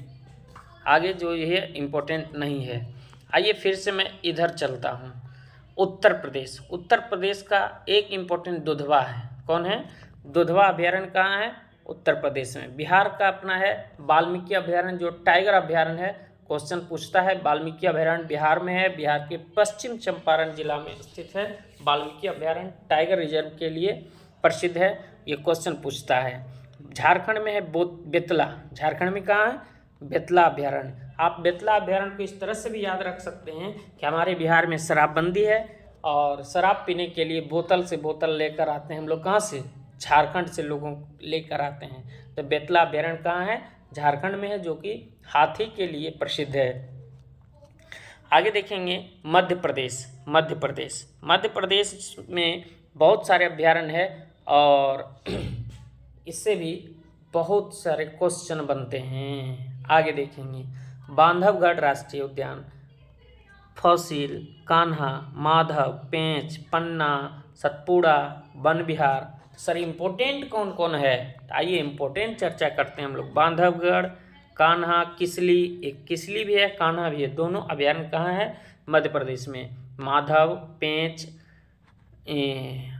आगे जो ये इम्पोर्टेंट नहीं है। आइए फिर से मैं इधर चलता हूँ। उत्तर प्रदेश। उत्तर प्रदेश का एक इम्पोर्टेंट दुधवा है। कौन है? दुधवा अभ्यारण्य कहाँ है? उत्तर प्रदेश में। बिहार का अपना है वाल्मीकि अभ्यारण्य जो टाइगर अभ्यारण्य है। क्वेश्चन पूछता है, वाल्मीकि अभ्यारण्य बिहार में है, बिहार के पश्चिम चंपारण जिला में स्थित है। वाल्मीकि अभ्यारण्य टाइगर रिजर्व के लिए प्रसिद्ध है, ये क्वेश्चन पूछता है। झारखंड में है बेतला। झारखंड में कहाँ है? बेतला अभ्यारण्य। आप बेतला अभ्यारण्य को इस तरह से भी याद रख सकते हैं कि हमारे बिहार में शराबबंदी है, और शराब पीने के लिए बोतल से बोतल लेकर आते हैं हम लोग। कहाँ से? झारखंड से लोगों लेकर आते हैं। तो बेतला अभ्यारण्य कहाँ है? झारखंड में है, जो कि हाथी के लिए प्रसिद्ध है। आगे देखेंगे मध्य प्रदेश। मध्य प्रदेश। मध्य प्रदेश में बहुत सारे अभ्यारण्य है, और इससे भी बहुत सारे क्वेश्चन बनते हैं। आगे देखेंगे बांधवगढ़ राष्ट्रीय उद्यान, फॉसिल, कान्हा, माधव, पेंच, पन्ना, सतपुड़ा, वन विहार। सर इम्पोर्टेंट कौन कौन है? आइए इम्पोर्टेंट चर्चा करते हैं हम लोग। बांधवगढ़, कान्हा, किसली, एक किसली भी है, कान्हा भी है, दोनों अभ्यारण्य कहाँ है? मध्य प्रदेश में। माधव, पेंच,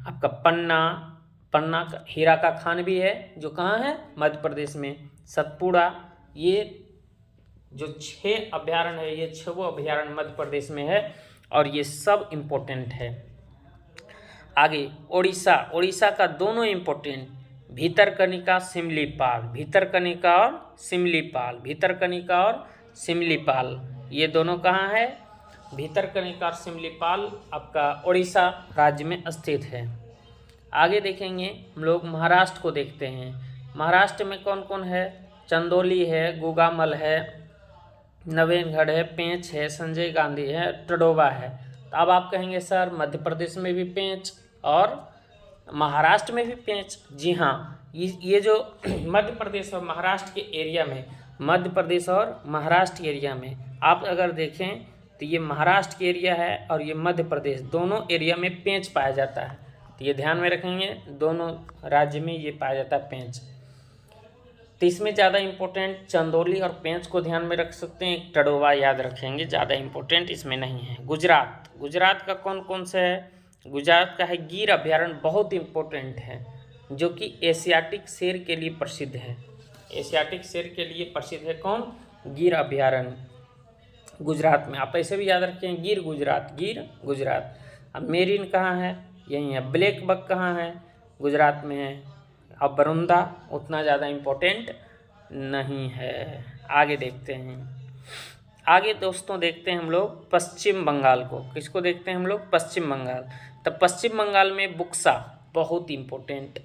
आपका पन्ना, पन्ना का हीरा का खान भी है जो कहाँ है? मध्य प्रदेश में। सतपुड़ा, ये जो 6 अभ्यारण्य है, ये 6 अभ्यारण्य मध्य प्रदेश में है, और ये सब इम्पोर्टेंट है। आगे ओडिशा। ओडिशा का दोनों इम्पोर्टेंट, भीतरकनिका, सिमलीपाल। भीतरकनिका और सिमलीपाल। भीतरकनिका और सिमलीपाल, ये दोनों कहाँ है? भीतरकनिका और सिमलीपाल आपका ओडिशा राज्य में स्थित है। आगे देखेंगे हम लोग महाराष्ट्र को देखते हैं। महाराष्ट्र में कौन कौन है? चंदौली है, गुगामल है, नवेनगढ़ है, पेंच है, संजय गांधी है, टडोबा है। तो अब आप कहेंगे सर मध्य प्रदेश में भी पेंच और महाराष्ट्र में भी पेंच। जी हाँ, ये जो मध्य प्रदेश और महाराष्ट्र के एरिया में, मध्य प्रदेश और महाराष्ट्र एरिया में आप अगर देखें तो ये महाराष्ट्र के एरिया है, और ये मध्य प्रदेश, दोनों एरिया में पेंच पाया जाता है। तो ये ध्यान में रखेंगे, दोनों राज्य में ये पाया जाता है पेंच। तो इसमें ज़्यादा इम्पोर्टेंट चंदौली और पेंच को ध्यान में रख सकते हैं। एक टडोवा याद रखेंगे, ज़्यादा इम्पोर्टेंट इसमें नहीं है। गुजरात। गुजरात का कौन कौन सा है? गुजरात का है गिर अभ्यारण्य, बहुत इम्पोर्टेंट है, जो कि एशियाटिक शेर के लिए प्रसिद्ध है। एशियाटिक शेर के लिए प्रसिद्ध है कौन? गिर अभ्यारण्य गुजरात में। आप ऐसे भी याद रखें, गिर गुजरात, गिर गुजरात। अब मेरिन कहाँ है? यहीं है। ब्लैक बक कहाँ है? गुजरात में है। अब बरुंदा उतना ज़्यादा इम्पोर्टेंट नहीं है। आगे देखते हैं। आगे दोस्तों देखते हैं हम लोग पश्चिम बंगाल को। किसको देखते हैं हम लोग? पश्चिम बंगाल। तो पश्चिम बंगाल में बुक्सा बहुत इम्पोर्टेंट।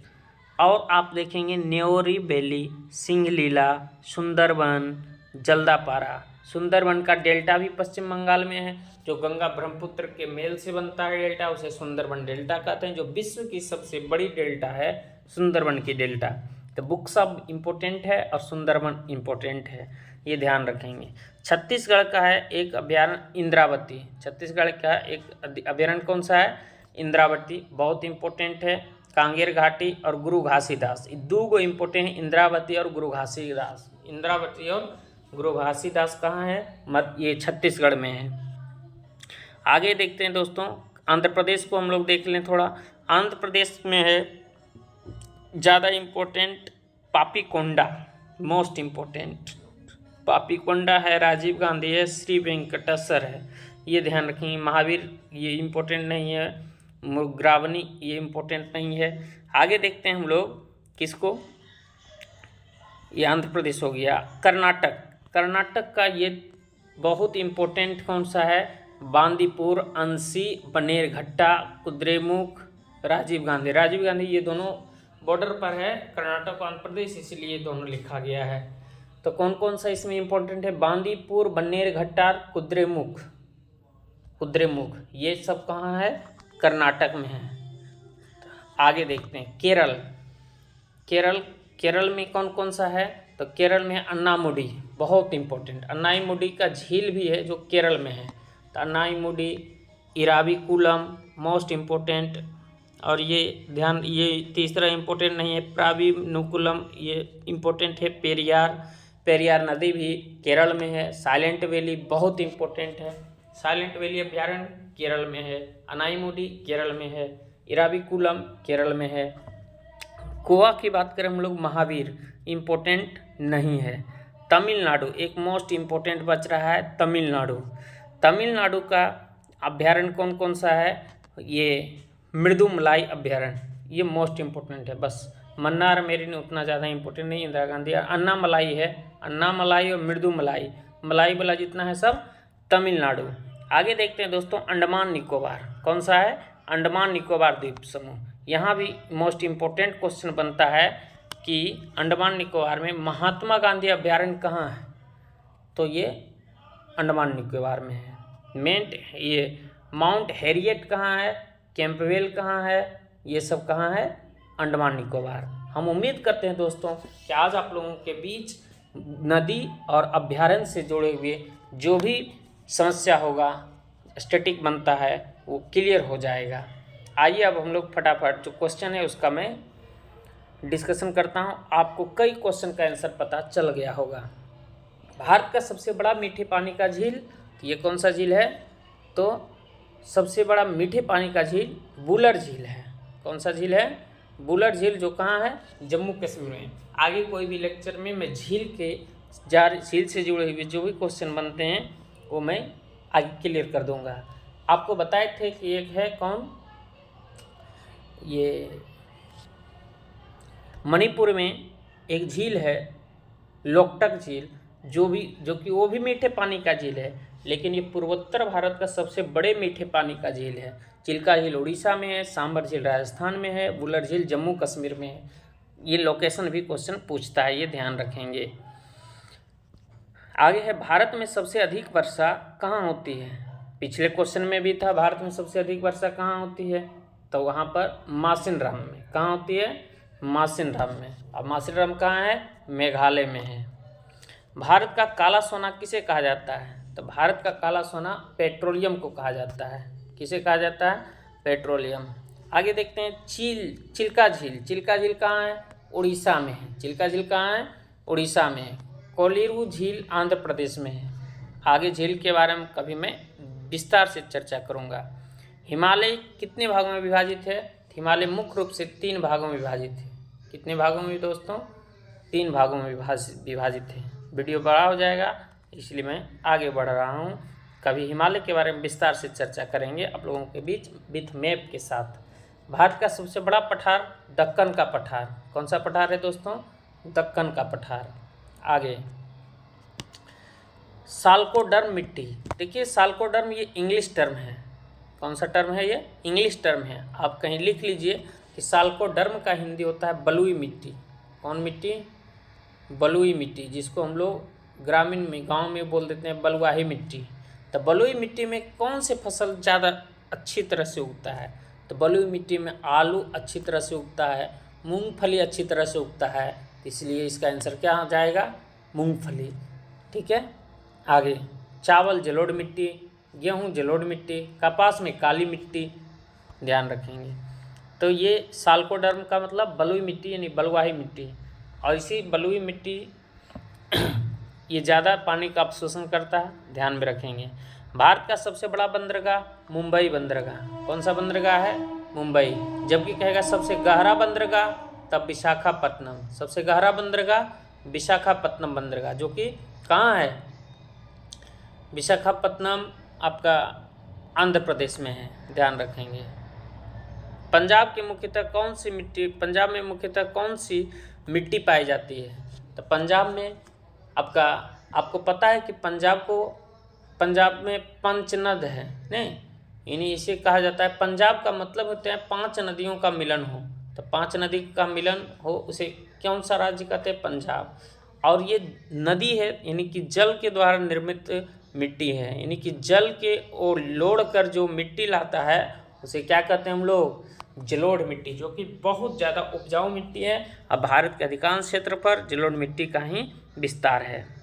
और आप देखेंगे न्योरी वैली, सिंगलीला, सुंदरबन, जल्दापारा। सुंदरबन का डेल्टा भी पश्चिम बंगाल में है, जो गंगा ब्रह्मपुत्र के मेल से बनता है डेल्टा, उसे सुंदरबन डेल्टा कहते हैं। जो विश्व की सबसे बड़ी डेल्टा है सुंदरबन की डेल्टा। तो बुक्सा इम्पोर्टेंट है और सुंदरबन इम्पोर्टेंट है, ये ध्यान रखेंगे। छत्तीसगढ़ का है एक अभ्यारण्य इंद्रावती। छत्तीसगढ़ का एक अभ्यारण्य कौन सा है? इंद्रावती, बहुत इम्पोर्टेंट है। कांगेर घाटी और गुरु घासीदास, ये दो गो इम्पोर्टेंट है, इंद्रावती और गुरु घासीदास। इंद्रावती और गुरु घासीदास कहाँ है? ये छत्तीसगढ़ में है। आगे देखते हैं दोस्तों, आंध्र प्रदेश को हम लोग देख लें थोड़ा। आंध्र प्रदेश में है ज़्यादा important Papikonda, most important Papikonda है, राजीव गांधी है, श्री वेंकटेश्वर है, ये ध्यान रखेंगे। महावीर ये इम्पोर्टेंट नहीं है, मुग्रावनी ये इम्पोर्टेंट नहीं है। आगे देखते हैं हम लोग किसको, ये आंध्र प्रदेश हो गया। कर्नाटक, कर्नाटक का ये बहुत इम्पोर्टेंट कौन सा है? बांदीपुर, अंसी, बनेरघट्टा, कुद्रेमुख, राजीव गांधी। राजीव गांधी ये दोनों बॉर्डर पर है कर्नाटक और आंध्र प्रदेश, इसलिए दोनों लिखा गया है। तो कौन कौन सा इसमें इम्पोर्टेंट है? बांदीपुर, बनेरघट्टा, कुद्रेमुख। कुद्रेमुख ये सब कहाँ है? कर्नाटक में है। आगे देखते हैं केरल। केरल, केरल में कौन कौन सा है? तो केरल में अन्नामुडी, बहुत इम्पोर्टेंट। अन्नाईमुडी का झील भी है जो केरल में है। तो अन्नाईमुडी, इराविकुलम मोस्ट इम्पोर्टेंट। और ये ध्यान, ये तीसरा इम्पोर्टेंट नहीं है, प्रावीनुकुलम ये इम्पोर्टेंट है। पेरियार, पेरियार नदी भी केरल में है। साइलेंट वैली बहुत इम्पोर्टेंट है, साइलेंट वैली अभ्यारण्य केरल में है। अनाईमुडी केरल में है, इराविकुलम केरल में है। गोवा की बात करें हम लोग, महावीर इम्पोर्टेंट नहीं है। तमिलनाडु एक मोस्ट इम्पोर्टेंट बच रहा है, तमिलनाडु। तमिलनाडु का अभ्यारण्य कौन कौन सा है? ये मृदुमलाई अभ्यारण्य, ये मोस्ट इम्पोर्टेंट है। बस मन्नार मेरिन उतना ज़्यादा इम्पोर्टेंट नहीं, इंदिरा गांधी। अन्नामलाई है, अन्नामलाई और मृदुमलाई, मलाई वाला जितना है सब तमिलनाडु। आगे देखते हैं दोस्तों अंडमान निकोबार, कौन सा है? अंडमान निकोबार द्वीप समूह। यहाँ भी मोस्ट इम्पोर्टेंट क्वेश्चन बनता है कि अंडमान निकोबार में महात्मा गांधी अभ्यारण्य कहाँ है? तो ये अंडमान निकोबार में है। ये माउंट हैरियट कहाँ है? कैंपवेल कहाँ है? ये सब कहाँ है? अंडमान निकोबार। हम उम्मीद करते हैं दोस्तों कि आज आप लोगों के बीच नदी और अभ्यारण्य से जुड़े हुए जो भी समस्या होगा, स्टैटिक बनता है, वो क्लियर हो जाएगा। आइए अब हम लोग फटाफट जो क्वेश्चन है उसका मैं डिस्कशन करता हूँ। आपको कई क्वेश्चन का आंसर पता चल गया होगा। भारत का सबसे बड़ा मीठे पानी का झील, ये कौन सा झील है? तो सबसे बड़ा मीठे पानी का झील बुलर झील है। कौन सा झील है? बुलर झील, जो कहाँ है? जम्मू कश्मीर में। आगे कोई भी लेक्चर में मैं झील से जुड़े हुए जो भी क्वेश्चन बनते हैं वो मैं आगे क्लियर कर दूंगा। आपको बताए थे कि एक है कौन, ये मणिपुर में एक झील है लोकटक झील, जो कि वो भी मीठे पानी का झील है, लेकिन ये पूर्वोत्तर भारत का सबसे बड़े मीठे पानी का झील है। चिल्का झील उड़ीसा में है, सांबर झील राजस्थान में है, बुलर झील जम्मू कश्मीर में है। ये लोकेशन भी क्वेश्चन पूछता है, ये ध्यान रखेंगे। आगे है भारत में सबसे अधिक वर्षा कहाँ होती है? पिछले क्वेश्चन में भी था भारत में सबसे अधिक वर्षा कहाँ होती है, तो वहाँ पर मासिनराम में। कहाँ होती है? मासिनराम में। अब मासिनराम कहाँ है? मेघालय में है। भारत का काला सोना किसे कहा जाता है? तो भारत का काला सोना पेट्रोलियम को कहा जाता है। किसे कहा जाता है? पेट्रोलियम। आगे देखते हैं चिल्का झील। चिल्का झील कहाँ है? उड़ीसा में है। चिल्का झील कहाँ है? उड़ीसा में है। कोलीरू झील आंध्र प्रदेश में है। आगे झील के बारे में कभी मैं विस्तार से चर्चा करूँगा। हिमालय कितने भागों में विभाजित है? हिमालय मुख्य रूप से 3 भागों में विभाजित है। कितने भागों में दोस्तों? 3 भागों में विभाजित है। वीडियो बड़ा हो जाएगा इसलिए मैं आगे बढ़ रहा हूँ। कभी हिमालय के बारे में विस्तार से चर्चा करेंगे आप लोगों के बीच विथ मैप के साथ। भारत का सबसे बड़ा पठार दक्कन का पठार। कौन सा पठार है दोस्तों? दक्कन का पठार। आगे साल्कोडर्म मिट्टी। देखिए साल्कोडर्म ये इंग्लिश टर्म है, कौन सा टर्म है ये? इंग्लिश टर्म है। आप कहीं लिख लीजिए कि साल्कोडर्म का हिंदी होता है बलुई मिट्टी। कौन मिट्टी? बलुई मिट्टी, जिसको हम लोग ग्रामीण में गांव में बोल देते हैं बलुआही मिट्टी। तो बलुई मिट्टी में कौन से फसल ज़्यादा अच्छी तरह से उगता है? तो बलुई मिट्टी में आलू अच्छी तरह से उगता है, मूंगफली अच्छी तरह से उगता है, इसलिए इसका आंसर क्या हो जाएगा? मूंगफली। ठीक है। आगे, चावल जलोढ़ मिट्टी, गेहूँ जलोढ़ मिट्टी, कपास में काली मिट्टी, ध्यान रखेंगे। तो ये साल्कोडर्म का मतलब बलुई मिट्टी यानी बलुआही मिट्टी, और इसी बलुई मिट्टी ये ज़्यादा पानी का अवशोषण करता है, ध्यान में रखेंगे। भारत का सबसे बड़ा बंदरगाह मुंबई बंदरगाह। कौन सा बंदरगाह है? मुंबई। जबकि कहेगा सबसे गहरा बंदरगाह, तब विशाखापट्टनम। सबसे गहरा बंदरगाह विशाखापट्टनम बंदरगाह, जो कि कहाँ है? विशाखापट्टनम आपका आंध्र प्रदेश में है, ध्यान रखेंगे। पंजाब में मुख्यतः कौन सी मिट्टी पाई जाती है? तो पंजाब में आपको पता है कि पंजाब में पंचनद है, नहीं, यानी इसे कहा जाता है, पंजाब का मतलब होता है 5 नदियों का मिलन हो। तो 5 नदी का मिलन हो, उसे कौन सा राज्य कहते हैं? पंजाब। और ये नदी है यानी कि जल के द्वारा निर्मित मिट्टी है, यानी कि जल के और लोड़ कर जो मिट्टी लाता है उसे क्या कहते हैं हम लोग? जलोढ़ मिट्टी, जो कि बहुत ज़्यादा उपजाऊ मिट्टी है। अब भारत के अधिकांश क्षेत्र पर जलोढ़ मिट्टी का ही विस्तार है।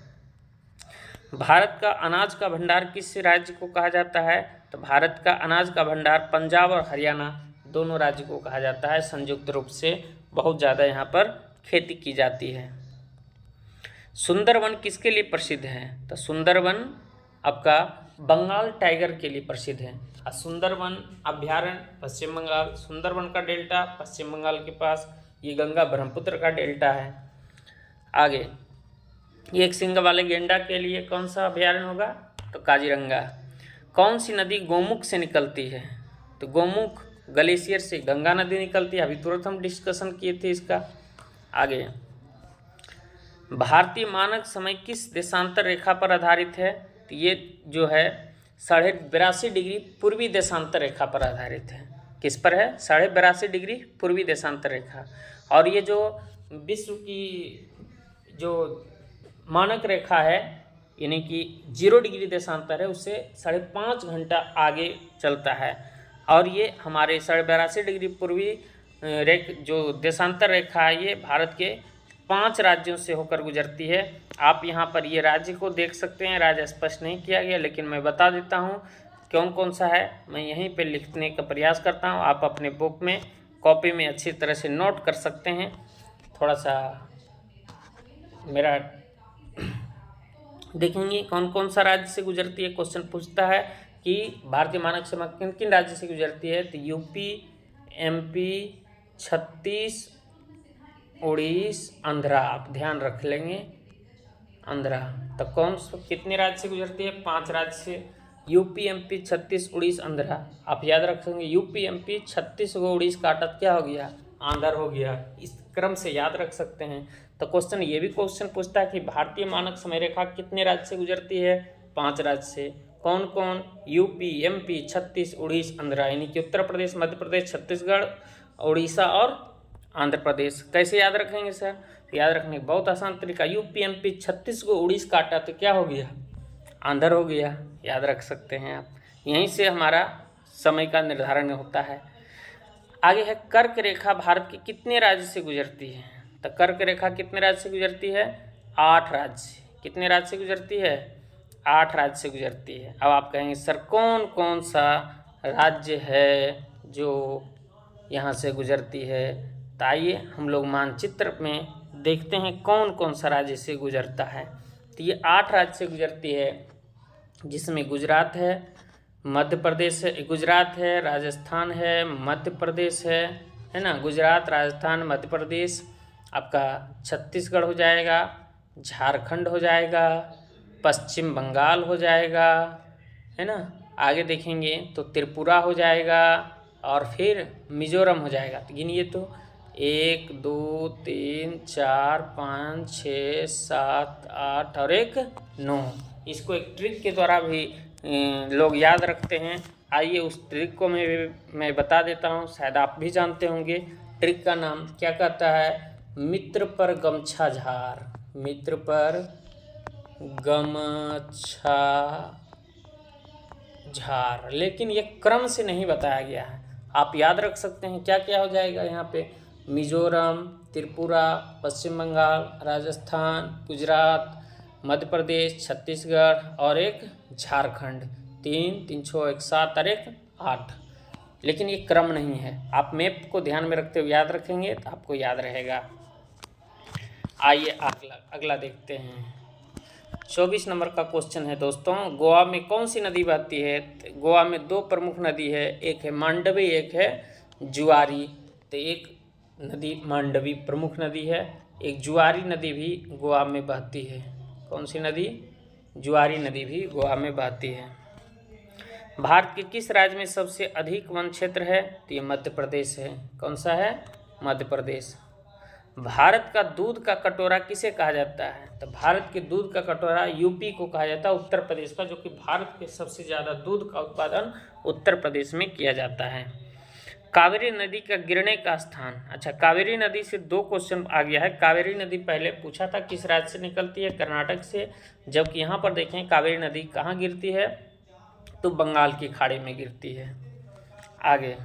भारत का अनाज का भंडार किस राज्य को कहा जाता है? तो भारत का अनाज का भंडार पंजाब और हरियाणा दोनों राज्य को कहा जाता है। संयुक्त रूप से बहुत ज़्यादा यहाँ पर खेती की जाती है। सुंदरवन किसके लिए प्रसिद्ध है? तो सुंदरवन आपका बंगाल टाइगर के लिए प्रसिद्ध है। सुंदरवन अभ्यारण्य पश्चिम बंगाल, सुंदरवन का डेल्टा पश्चिम बंगाल के पास, ये गंगा ब्रह्मपुत्र का डेल्टा है। आगे, एक सींग वाले गेंडा के लिए कौन सा अभ्यारण्य होगा? तो काजीरंगा। कौन सी नदी गोमुख से निकलती है? तो गोमुख ग्लेशियर से गंगा नदी निकलती है, अभी तुरंत हम डिस्कशन किए थे इसका। आगे, भारतीय मानक समय किस देशांतर रेखा पर आधारित है? तो ये जो है 82.5 डिग्री पूर्वी देशांतर रेखा पर आधारित है। किस पर है? 82.5 डिग्री पूर्वी देशांतर रेखा। और ये जो विश्व की जो मानक रेखा है यानी कि 0 डिग्री देशांतर है, उससे 5.5 घंटा आगे चलता है। और ये हमारे 82.5 डिग्री पूर्वी जो देशांतर रेखा है, ये भारत के 5 राज्यों से होकर गुजरती है। आप यहाँ पर ये राज्य को देख सकते हैं, राज्य स्पष्ट नहीं किया गया, लेकिन मैं बता देता हूँ कौन कौन सा है। मैं यहीं पे लिखने का प्रयास करता हूँ, आप अपने बुक में कॉपी में अच्छी तरह से नोट कर सकते हैं। थोड़ा सा मेरा देखेंगे कौन कौन सा राज्य से गुजरती है। क्वेश्चन पूछता है कि भारतीय मानक समय किन किन राज्य से गुजरती है? तो यूपी, MP, छत्तीस, उड़ीसा, आंध्रा। आप ध्यान रख लेंगे, आंध्रा। तो कितने राज्य से गुजरती है? 5 राज्य से, यूपी, MP, छत्तीस, उड़ीसा, आंध्रा। आप याद रखेंगे, यूपी, MP, छत्तीस को उड़ीसा काटा क्या हो गया? आंध्र हो गया। इस क्रम से याद रख सकते हैं। तो क्वेश्चन ये भी क्वेश्चन पूछता है कि भारतीय मानक समय रेखा कितने राज्य से गुजरती है? 5 राज्य से। कौन कौन? यूपी, MP, छत्तीस, उड़ीसा, आंध्रा, यानी कि उत्तर प्रदेश, मध्य प्रदेश, छत्तीसगढ़, उड़ीसा और आंध्र प्रदेश। कैसे याद रखेंगे सर? तो याद रखने का बहुत आसान तरीका, यूपी, MP, छत्तीस को उड़ीसा काटा तो क्या हो गया? आंध्र हो गया। याद रख सकते हैं आप। यहीं से हमारा समय का निर्धारण होता है। आगे है, कर्क रेखा भारत के कितने राज्य से गुजरती है? तो कर्क रेखा कितने राज्य से गुजरती है? 8 राज्य। कितने राज्य से गुजरती है? 8 राज्य से गुजरती है। अब आप कहेंगे सर कौन कौन सा राज्य है जो यहाँ से गुजरती है? तो आइए हम लोग मानचित्र में देखते हैं कौन कौन सा राज्य से गुजरता है। तो ये 8 राज्य से गुजरती है, जिसमें गुजरात है, मध्य प्रदेश है, गुजरात है, राजस्थान है, मध्य प्रदेश है ना, गुजरात, राजस्थान, मध्य प्रदेश, आपका छत्तीसगढ़ हो जाएगा, झारखंड हो जाएगा, पश्चिम बंगाल हो जाएगा, है ना। आगे देखेंगे तो त्रिपुरा हो जाएगा और फिर मिजोरम हो जाएगा। तो गिनिए तो 1 2 3 4 5 6 7 8 और 1 9। इसको एक ट्रिक के द्वारा भी लोग याद रखते हैं। आइए उस ट्रिक को मैं बता देता हूँ, शायद आप भी जानते होंगे। ट्रिक का नाम क्या कहता है? मित्र पर गमछा झार। मित्र पर गमछा झार, लेकिन ये क्रम से नहीं बताया गया है। आप याद रख सकते हैं क्या क्या हो जाएगा यहाँ पे? मिजोरम, त्रिपुरा, पश्चिम बंगाल, राजस्थान, गुजरात, मध्य प्रदेश, छत्तीसगढ़ और एक झारखंड। 3 3 6 1 7 और एक 8। लेकिन ये क्रम नहीं है। आप मैप को ध्यान में रखते हुए याद रखेंगे तो आपको याद रहेगा। आइए अगला देखते हैं। 24 नंबर का क्वेश्चन है दोस्तों, गोवा में कौन सी नदी बहती है? गोवा में 2 प्रमुख नदी है, एक है मांडवी, एक है जुआरी। तो एक नदी मांडवी प्रमुख नदी है, एक जुआरी नदी भी गोवा में बहती है। कौन सी नदी? जुआरी नदी भी गोवा में बहती है। भारत के किस राज्य में सबसे अधिक वन क्षेत्र है? तो ये मध्य प्रदेश है। कौन सा है? मध्य प्रदेश। भारत का दूध का कटोरा किसे कहा जाता है? तो भारत के दूध का कटोरा यूपी को कहा जाता है, उत्तर प्रदेश का, जो कि भारत के सबसे ज़्यादा दूध का उत्पादन उत्तर प्रदेश में किया जाता है। कावेरी नदी का गिरने का स्थान। अच्छा, कावेरी नदी से 2 क्वेश्चन आ गया है। कावेरी नदी पहले पूछा था किस राज्य से निकलती है? कर्नाटक से। जबकि यहाँ पर देखें कावेरी नदी कहाँ गिरती है? तो बंगाल की खाड़ी में गिरती है। आगे,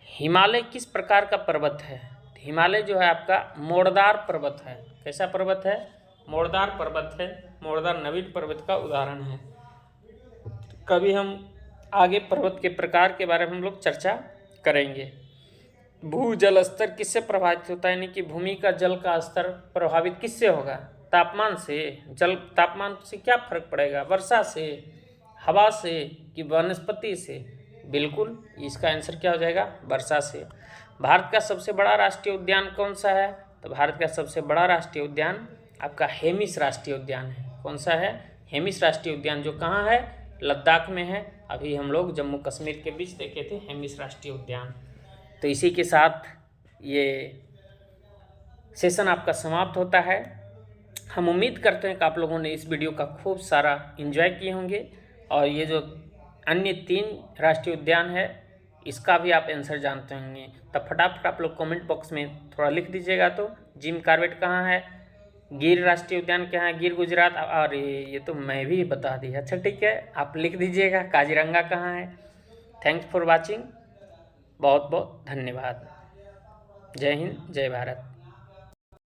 हिमालय किस प्रकार का पर्वत है? हिमालय जो है आपका मोड़दार पर्वत है। कैसा पर्वत है? मोड़दार पर्वत है। मोड़दार नवीन पर्वत का उदाहरण है। कभी हम आगे पर्वत के प्रकार के बारे में हम लोग चर्चा करेंगे। भूजल स्तर किससे प्रभावित होता है? यानी कि भूमि का जल का स्तर प्रभावित किससे होगा? तापमान से। जल तापमान से क्या फर्क पड़ेगा? वर्षा से, हवा से कि वनस्पति से? बिल्कुल, इसका आंसर क्या हो जाएगा? वर्षा से। भारत का सबसे बड़ा राष्ट्रीय उद्यान कौन सा है? तो भारत का सबसे बड़ा राष्ट्रीय उद्यान आपका हेमिस राष्ट्रीय उद्यान है। कौन सा है? हेमिस राष्ट्रीय उद्यान, जो कहाँ है? लद्दाख में है। अभी हम लोग जम्मू कश्मीर के बीच देखे थे हेमिस राष्ट्रीय उद्यान। तो इसी के साथ ये सेशन आपका समाप्त होता है। हम उम्मीद करते हैं कि आप लोगों ने इस वीडियो का खूब सारा एंजॉय किए होंगे, और ये जो अन्य 3 राष्ट्रीय उद्यान है इसका भी आप आंसर जानते होंगे। तब फटाफट आप लोग कमेंट बॉक्स में थोड़ा लिख दीजिएगा। तो जिम कॉर्बेट कहाँ है? गिर राष्ट्रीय उद्यान कहाँ है? गिर गुजरात। और ये तो मैं भी बता दी। अच्छा ठीक है, आप लिख दीजिएगा काजीरंगा कहाँ है। Thanks for watching. बहुत बहुत धन्यवाद। जय हिंद, जय भारत।